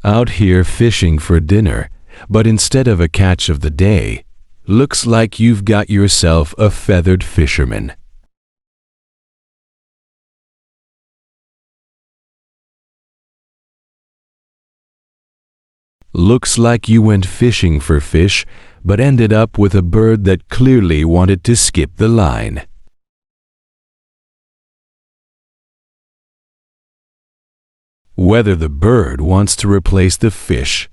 Out here fishing for dinner, but instead of a catch of the day, looks like you've got yourself a feathered fisherman. Looks like you went fishing for fish, but ended up with a bird that clearly wanted to skip the line. Whether the bird wants to replace the fish